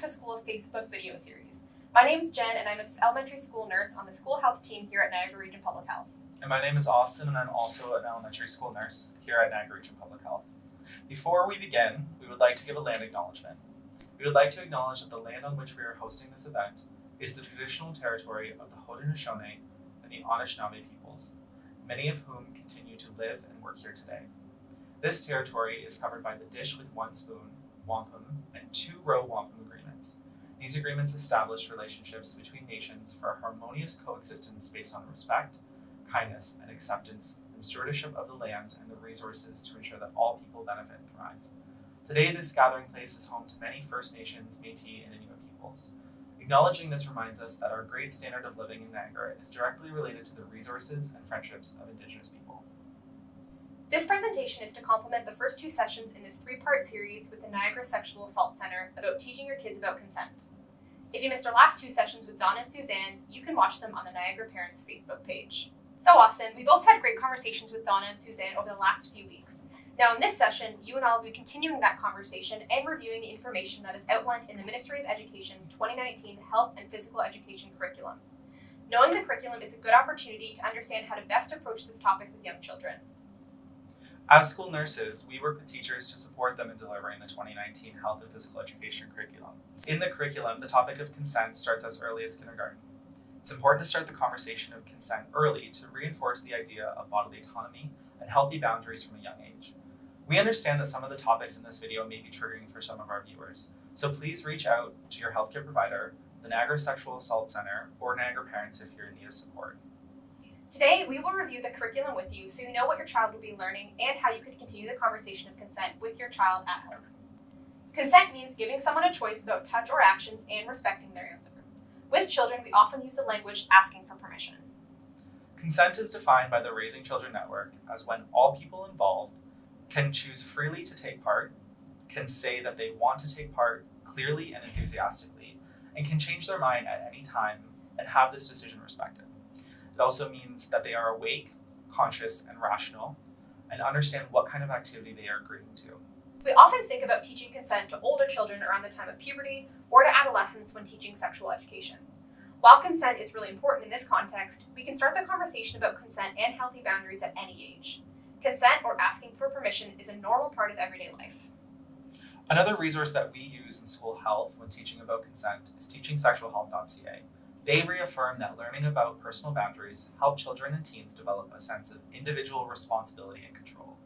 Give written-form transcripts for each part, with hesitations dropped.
to School Facebook video series. My name is Jen, and I'm an elementary school nurse on the school health team here at Niagara Region Public Health. And my name is Austin, and I'm also an elementary school nurse here at Niagara Region Public Health. Before we begin, we would like to give a land acknowledgement. We would like to acknowledge that the land on which we are hosting this event is the traditional territory of the Haudenosaunee and the Anishinaabe peoples, many of whom continue to live and work here today. This territory is covered by the Dish with One Spoon, wampum, and two-row wampum agreements. These agreements establish relationships between nations for a harmonious coexistence based on respect, kindness, and acceptance, and stewardship of the land and the resources to ensure that all people benefit and thrive. Today, this gathering place is home to many First Nations, Métis, and Inuit peoples. Acknowledging this reminds us that our great standard of living in Niagara is directly related to the resources and friendships of Indigenous people. This presentation is to complement the first two sessions in this three-part series with the Niagara Sexual Assault Centre about teaching your kids about consent. If you missed our last two sessions with Donna and Suzanne, you can watch them on the Niagara Parents Facebook page. So Austin, we both had great conversations with Donna and Suzanne over the last few weeks. Now in this session, you and I will be continuing that conversation and reviewing the information that is outlined in the Ministry of Education's 2019 Health and Physical Education curriculum. Knowing the curriculum is a good opportunity to understand how to best approach this topic with young children. As school nurses, we work with teachers to support them in delivering the 2019 Health and Physical Education curriculum. In the curriculum, the topic of consent starts as early as kindergarten. It's important to start the conversation of consent early to reinforce the idea of bodily autonomy and healthy boundaries from a young age. We understand that some of the topics in this video may be triggering for some of our viewers, so please reach out to your healthcare provider, the Niagara Sexual Assault Centre, or Niagara Parents if you're in need of support. Today, we will review the curriculum with you so you know what your child will be learning and how you could continue the conversation of consent with your child at home. Consent means giving someone a choice about touch or actions and respecting their answer. With children, we often use the language asking for permission. Consent is defined by the Raising Children Network as when all people involved can choose freely to take part, can say that they want to take part clearly and enthusiastically, and can change their mind at any time and have this decision respected. It also means that they are awake, conscious, and rational, and understand what kind of activity they are agreeing to. We often think about teaching consent to older children around the time of puberty or to adolescents when teaching sexual education. While consent is really important in this context, we can start the conversation about consent and healthy boundaries at any age. Consent or asking for permission is a normal part of everyday life. Another resource that we use in school health when teaching about consent is teachingsexualhealth.ca. They reaffirm that learning about personal boundaries help children and teens develop a sense of individual responsibility and control.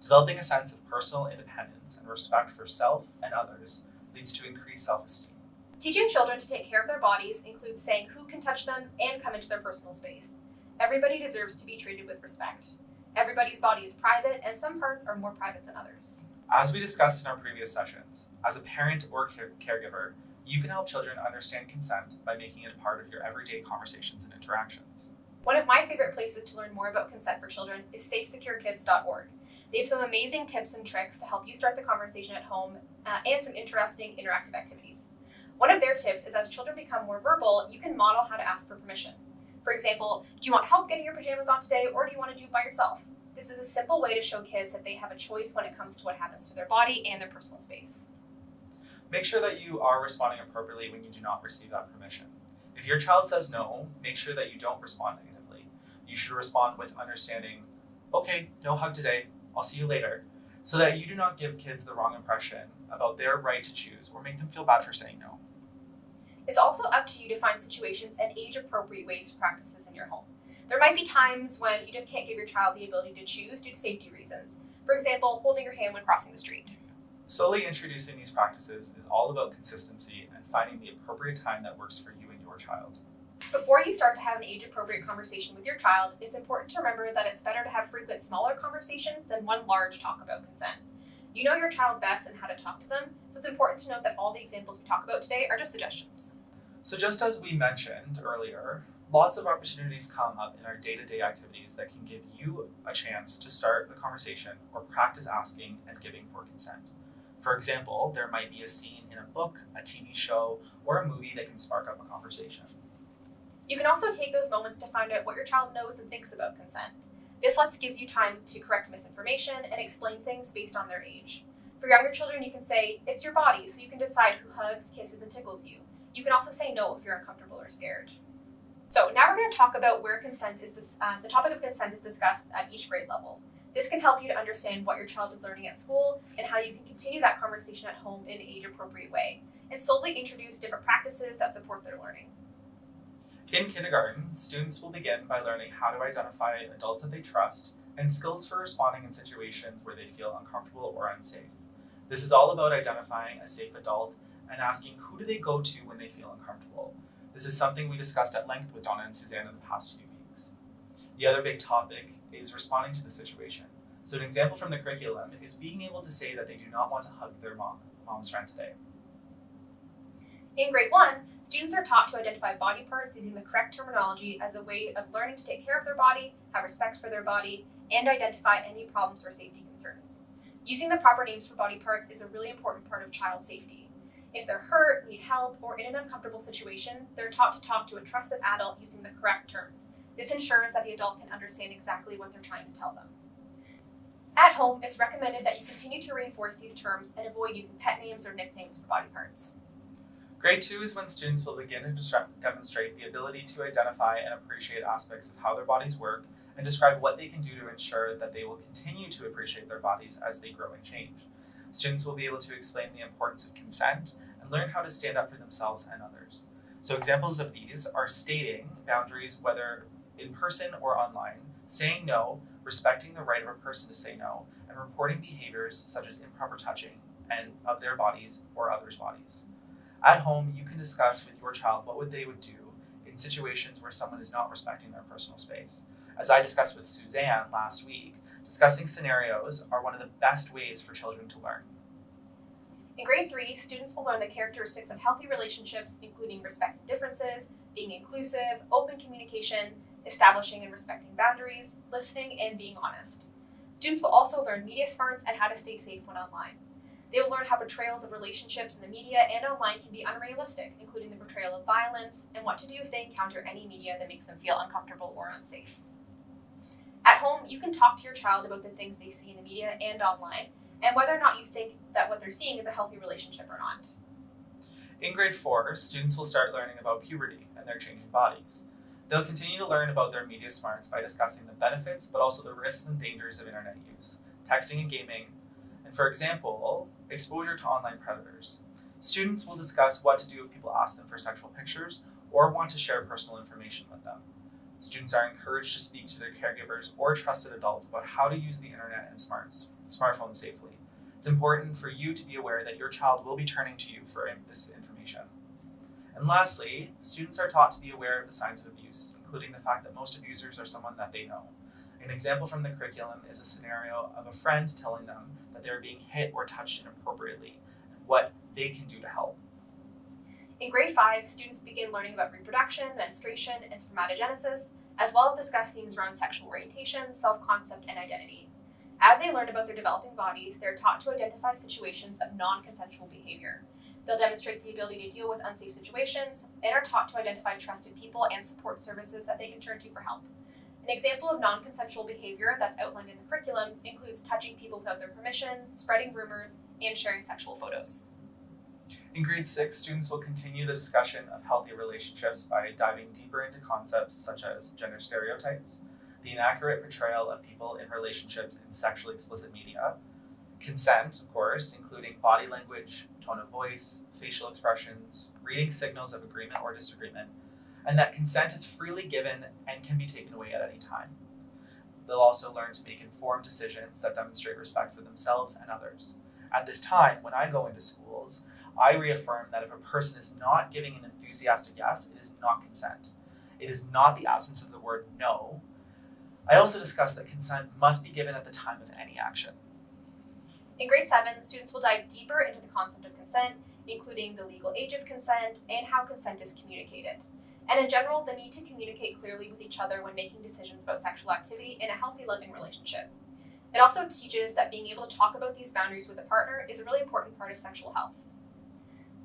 Developing a sense of personal independence and respect for self and others leads to increased self-esteem. Teaching children to take care of their bodies includes saying who can touch them and come into their personal space. Everybody deserves to be treated with respect. Everybody's body is private, and some parts are more private than others. As we discussed in our previous sessions, as a parent or caregiver, you can help children understand consent by making it a part of your everyday conversations and interactions. One of my favorite places to learn more about consent for children is safesecurekids.org. They have some amazing tips and tricks to help you start the conversation at home and some interesting interactive activities. One of their tips is as children become more verbal, you can model how to ask for permission. For example, do you want help getting your pajamas on today, or do you want to do it by yourself? This is a simple way to show kids that they have a choice when it comes to what happens to their body and their personal space. Make sure that you are responding appropriately when you do not receive that permission. If your child says no, make sure that you don't respond negatively. You should respond with understanding, okay, no hug today, I'll see you later, so that you do not give kids the wrong impression about their right to choose or make them feel bad for saying no. It's also up to you to find situations and age-appropriate ways to practice this in your home. There might be times when you just can't give your child the ability to choose due to safety reasons. For example, holding your hand when crossing the street. Slowly introducing these practices is all about consistency and finding the appropriate time that works for you and your child. Before you start to have an age-appropriate conversation with your child, it's important to remember that it's better to have frequent smaller conversations than one large talk about consent. You know your child best and how to talk to them, so it's important to note that all the examples we talk about today are just suggestions. So just as we mentioned earlier, lots of opportunities come up in our day-to-day activities that can give you a chance to start the conversation or practice asking and giving for consent. For example, there might be a scene in a book, a TV show, or a movie that can spark up a conversation. You can also take those moments to find out what your child knows and thinks about consent. This gives you time to correct misinformation and explain things based on their age. For younger children, you can say, it's your body, so you can decide who hugs, kisses, and tickles you. You can also say no if you're uncomfortable or scared. So now we're going to talk about where the topic of consent is discussed at each grade level. This can help you to understand what your child is learning at school and how you can continue that conversation at home in an age-appropriate way, and slowly introduce different practices that support their learning. In kindergarten, students will begin by learning how to identify adults that they trust and skills for responding in situations where they feel uncomfortable or unsafe. This is all about identifying a safe adult and asking who do they go to when they feel uncomfortable. This is something we discussed at length with Donna and Suzanne in the past few weeks. The other big topic is responding to the situation. So an example from the curriculum is being able to say that they do not want to hug their mom's friend today. In grade 1, students are taught to identify body parts using the correct terminology as a way of learning to take care of their body, have respect for their body, and identify any problems or safety concerns. Using the proper names for body parts is a really important part of child safety. If they're hurt, need help, or in an uncomfortable situation, they're taught to talk to a trusted adult using the correct terms. This ensures that the adult can understand exactly what they're trying to tell them. At home, it's recommended that you continue to reinforce these terms and avoid using pet names or nicknames for body parts. Grade 2 is when students will begin to demonstrate the ability to identify and appreciate aspects of how their bodies work and describe what they can do to ensure that they will continue to appreciate their bodies as they grow and change. Students will be able to explain the importance of consent and learn how to stand up for themselves and others. So examples of these are stating boundaries, whether in person or online, saying no, respecting the right of a person to say no, and reporting behaviors such as improper touching and of their bodies or others' bodies. At home, you can discuss with your child what they would do in situations where someone is not respecting their personal space. As I discussed with Suzanne last week, discussing scenarios are one of the best ways for children to learn. In grade 3, students will learn the characteristics of healthy relationships, including respecting differences, being inclusive, open communication, establishing and respecting boundaries, listening, and being honest. Students will also learn media smarts and how to stay safe when online. They will learn how portrayals of relationships in the media and online can be unrealistic, including the portrayal of violence, and what to do if they encounter any media that makes them feel uncomfortable or unsafe. At home, you can talk to your child about the things they see in the media and online, and whether or not you think that what they're seeing is a healthy relationship or not. In grade 4, students will start learning about puberty and their changing bodies. They'll continue to learn about their media smarts by discussing the benefits, but also the risks and dangers of internet use, texting and gaming, and for example, exposure to online predators. Students will discuss what to do if people ask them for sexual pictures or want to share personal information with them. Students are encouraged to speak to their caregivers or trusted adults about how to use the internet and smartphones safely. It's important for you to be aware that your child will be turning to you for this information. And lastly, students are taught to be aware of the signs of abuse, including the fact that most abusers are someone that they know. An example from the curriculum is a scenario of a friend telling them that they're being hit or touched inappropriately and what they can do to help. In grade 5, students begin learning about reproduction, menstruation, and spermatogenesis, as well as discuss themes around sexual orientation, self-concept, and identity. As they learn about their developing bodies, they're taught to identify situations of non-consensual behavior. They'll demonstrate the ability to deal with unsafe situations and are taught to identify trusted people and support services that they can turn to for help. An example of non-consensual behavior that's outlined in the curriculum includes touching people without their permission, spreading rumors, and sharing sexual photos. In grade 6, students will continue the discussion of healthy relationships by diving deeper into concepts such as gender stereotypes, the inaccurate portrayal of people in relationships in sexually explicit media, consent, of course, including body language, tone of voice, facial expressions, reading signals of agreement or disagreement, and that consent is freely given and can be taken away at any time. They'll also learn to make informed decisions that demonstrate respect for themselves and others. At this time, when I go into schools, I reaffirm that if a person is not giving an enthusiastic yes, it is not consent. It is not the absence of the word no. I also discuss that consent must be given at the time of any action. In grade 7, students will dive deeper into the concept of consent, including the legal age of consent and how consent is communicated. And in general, the need to communicate clearly with each other when making decisions about sexual activity in a healthy, loving relationship. It also teaches that being able to talk about these boundaries with a partner is a really important part of sexual health.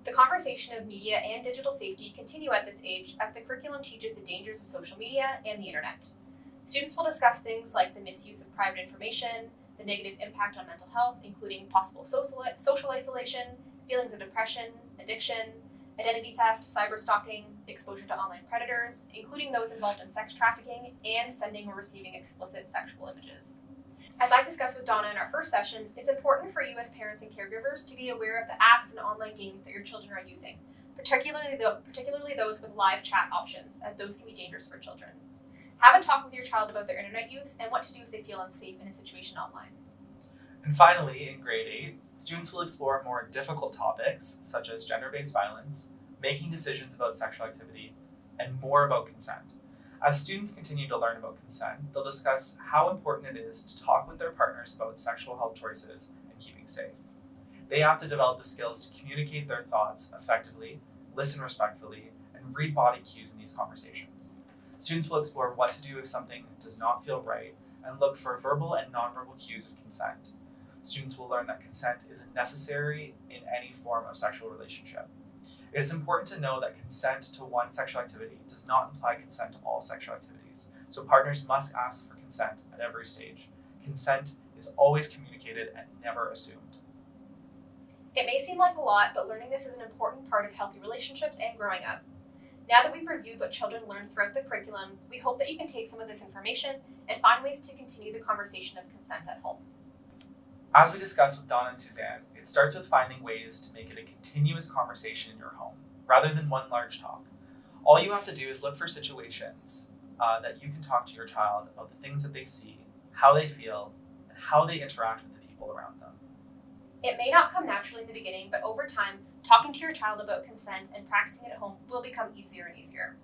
The conversation of media and digital safety continue at this age as the curriculum teaches the dangers of social media and the internet. Students will discuss things like the misuse of private information, the negative impact on mental health, including possible social isolation, feelings of depression, addiction, identity theft, cyberstalking, exposure to online predators, including those involved in sex trafficking, and sending or receiving explicit sexual images. As I discussed with Donna in our first session, it's important for you as parents and caregivers to be aware of the apps and online games that your children are using, particularly those with live chat options, as those can be dangerous for children. Have a talk with your child about their internet use and what to do if they feel unsafe in a situation online. And finally, in grade 8, students will explore more difficult topics such as gender-based violence, making decisions about sexual activity, and more about consent. As students continue to learn about consent, they'll discuss how important it is to talk with their partners about sexual health choices and keeping safe. They have to develop the skills to communicate their thoughts effectively, listen respectfully, and read body cues in these conversations. Students will explore what to do if something does not feel right and look for verbal and nonverbal cues of consent. Students will learn that consent isn't necessary in any form of sexual relationship. It is important to know that consent to one sexual activity does not imply consent to all sexual activities, so partners must ask for consent at every stage. Consent is always communicated and never assumed. It may seem like a lot, but learning this is an important part of healthy relationships and growing up. Now that we've reviewed what children learn throughout the curriculum, we hope that you can take some of this information and find ways to continue the conversation of consent at home. As we discussed with Donna and Suzanne, it starts with finding ways to make it a continuous conversation in your home, rather than one large talk. All you have to do is look for situations that you can talk to your child about the things that they see, how they feel, and how they interact with the people around them. It may not come naturally in the beginning, but over time, talking to your child about consent and practicing it at home will become easier and easier.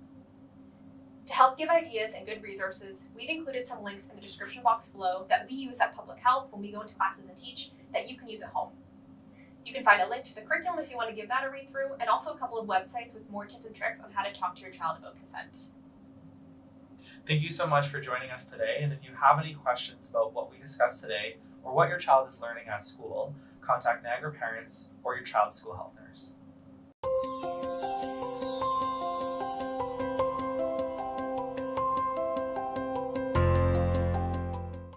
To help give ideas and good resources, we've included some links in the description box below that we use at Public Health when we go into classes and teach that you can use at home. You can find a link to the curriculum if you want to give that a read through, and also a couple of websites with more tips and tricks on how to talk to your child about consent. Thank you so much for joining us today, and if you have any questions about what we discussed today or what your child is learning at school, contact Niagara Parents or your child's school health nurse.